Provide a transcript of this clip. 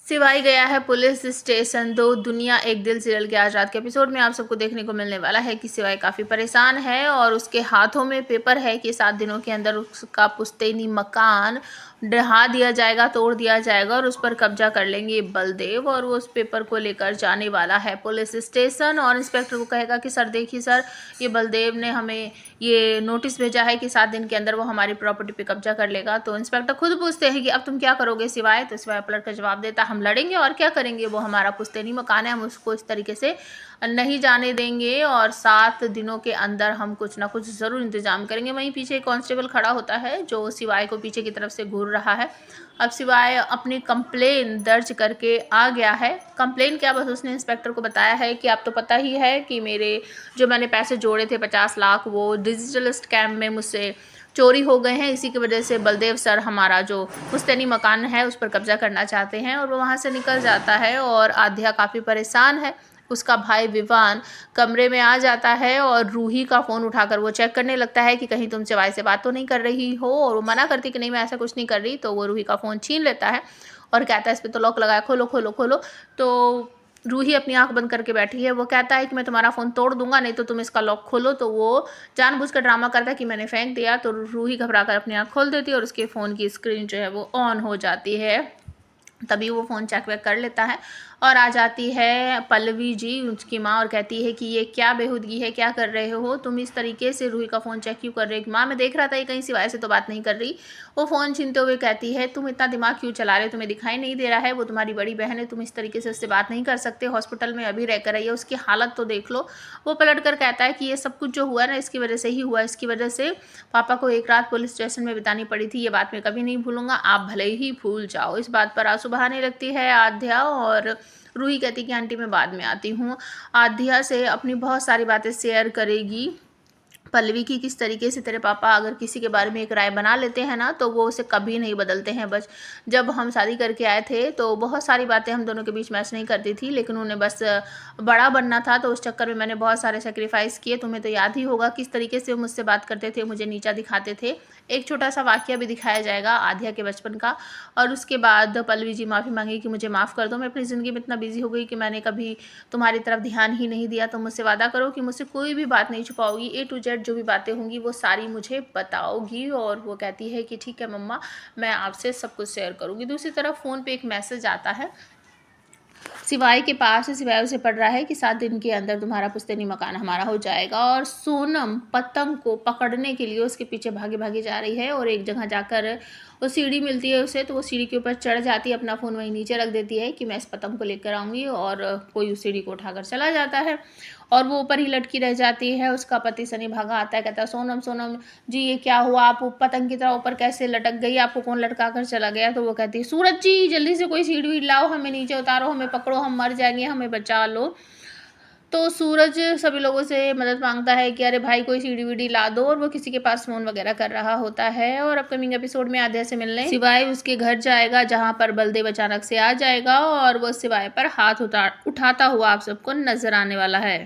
सिवाय गया है पुलिस स्टेशन। दो दुनिया एक दिल सीरियल के आज रात के एपिसोड में आप सबको देखने को मिलने वाला है कि सिवाय काफ़ी परेशान है और उसके हाथों में पेपर है कि 7 दिनों के अंदर उसका पुश्तैनी मकान ढहा दिया जाएगा, तोड़ दिया जाएगा और उस पर कब्जा कर लेंगे बलदेव। और वो उस पेपर को लेकर जाने वाला है पुलिस स्टेशन और इंस्पेक्टर को कहेगा कि सर देखिए सर, ये बलदेव ने हमें ये नोटिस भेजा है कि 7 दिन के अंदर वो हमारी प्रॉपर्टी पे कब्जा कर लेगा। तो इंस्पेक्टर खुद पूछते हैं कि अब तुम क्या करोगे सिवाय? तो सिवाय पलट कर जवाब देता, हम लड़ेंगे और क्या करेंगे, वो हमारा पुश्तैनी मकान है, हम उसको इस तरीके से नहीं जाने देंगे और 7 दिनों के अंदर हम कुछ ना कुछ ज़रूर इंतजाम करेंगे। वहीं पीछे एक कांस्टेबल खड़ा होता है जो सिवाय को पीछे की तरफ से घूर रहा है। अब सिवाय अपनी कंप्लेन दर्ज करके आ गया है। कंप्लेन क्या, बस उसने इंस्पेक्टर को बताया है कि आप तो पता ही है कि मेरे जो मैंने पैसे जोड़े थे 50 लाख, वो डिजिटल स्कैम में मुझसे चोरी हो गए हैं। इसी की वजह से बलदेव सर हमारा जो पुश्तैनी मकान है उस पर कब्जा करना चाहते हैं। और वो वहाँ से निकल जाता है और आध्या काफ़ी परेशान है। उसका भाई विवान कमरे में आ जाता है और रूही का फ़ोन उठाकर वो चेक करने लगता है कि कहीं तुम सिवाय से बात तो नहीं कर रही हो, और वो मना करती कि नहीं मैं ऐसा कुछ नहीं कर रही। तो वो रूही का फ़ोन छीन लेता है और कहता है इस पर तो लॉक लगाया, खोलो खोलो खोलो। तो रूही अपनी आंख बंद करके बैठी है। वो कहता है कि मैं तुम्हारा फ़ोन तोड़ दूंगा, नहीं तो तुम इसका लॉक खोलो। तो वो जानबूझकर ड्रामा करता है कि मैंने फेंक दिया। तो रूही घबराकर अपनी आंख खोल देती है और उसके फ़ोन की स्क्रीन जो है वो ऑन हो जाती है। तभी वो फ़ोन चेक वेक कर लेता है और आ जाती है पल्लवी जी, उसकी माँ, और कहती है कि ये क्या बेहूदगी है, क्या कर रहे हो तुम, इस तरीके से रूही का फ़ोन चेक क्यों कर रहे हो? माँ मैं देख रहा था ये कहीं सिवाय से तो बात नहीं कर रही। वो फ़ोन छीनते हुए कहती है तुम इतना दिमाग क्यों चला रहे हो, तुम्हें दिखाई नहीं दे रहा है वो तुम्हारी बड़ी बहन है, तुम इस तरीके से उससे बात नहीं कर सकते, हॉस्पिटल में अभी रह कर आई है, उसकी हालत तो देख लो। वो पलट कर कहता है कि ये सब कुछ जो हुआ ना इसकी वजह से ही हुआ, इसकी वजह से पापा को एक रात पुलिस स्टेशन में बितानी पड़ी थी, ये बात मैं कभी नहीं भूलूंगा, आप भले ही भूल जाओ। इस बात पर आंसू बहाने लगती है आध्या और रूही कहती कि आंटी मैं बाद में आती हूँ। आध्या से अपनी बहुत सारी बातें शेयर करेगी पल्लवी की, किस तरीके से तेरे पापा अगर किसी के बारे में एक राय बना लेते हैं ना तो वो उसे कभी नहीं बदलते हैं। बस जब हम शादी करके आए थे तो बहुत सारी बातें हम दोनों के बीच मैच नहीं करती थी, लेकिन उन्हें बस बड़ा बनना था, तो उस चक्कर में मैंने बहुत सारे सेक्रीफाइस किए। तुम्हें तो याद ही होगा किस तरीके से वो मुझसे बात करते थे, मुझे नीचा दिखाते थे। एक छोटा सा वाक्य भी दिखाया जाएगा आध्या के बचपन का। और उसके बाद पल्लवी जी माफ़ी मांगी कि मुझे माफ़ कर दो, मैं अपनी ज़िंदगी में इतना बिजी हो गई कि मैंने कभी तुम्हारी तरफ ध्यान ही नहीं दिया। तो मुझसे वादा करो कि मुझसे कोई भी बात नहीं छुपाओगी, ए टू जेड जो भी बातें होंगी वो सारी मुझे बताओगी। और वो कहती है कि ठीक है मम्मा, मैं आपसे सब कुछ शेयर करूँगी। दूसरी तरफ फ़ोन पे एक मैसेज आता है सिवाय के पास। सिवाय उसे पड़ रहा है कि 7 दिन के अंदर तुम्हारा पुश्तैनी मकान हमारा हो जाएगा। और सोनम पतंग को पकड़ने के लिए उसके पीछे भागी भागी जा रही है और एक जगह जाकर वो सीढ़ी मिलती है उसे, तो वो सीढ़ी के ऊपर चढ़ जाती है, अपना फ़ोन वहीं नीचे रख देती है कि मैं इस पतंग को लेकर आऊँगी, और कोई उस सीढ़ी को उठाकर चला जाता है और वो ऊपर ही लटकी रह जाती है। उसका पति सनी भागा आता है, कहता है सोनम सोनम जी ये क्या हुआ, आप पतंग की तरह ऊपर कैसे लटक गई, आपको कौन लटका कर चला गया? तो वो कहती है सूरज जी जल्दी से कोई सीढ़ी लाओ, हमें नीचे उतारो, हमें पकड़ो, हम मर जाएंगे, हमें बचा लो। तो सूरज सभी लोगों से मदद मांगता है कि अरे भाई कोई सीढ़ी वीढ़ी ला दो, और वो किसी के पास फ़ोन वगैरह कर रहा होता है। और अपकमिंग एपिसोड में आध्या से मिलने सिवाय उसके घर जाएगा, जहाँ पर बलदेव अचानक से आ जाएगा और वो सिवाय पर हाथ उठाता हुआ आप सबको नजर आने वाला है।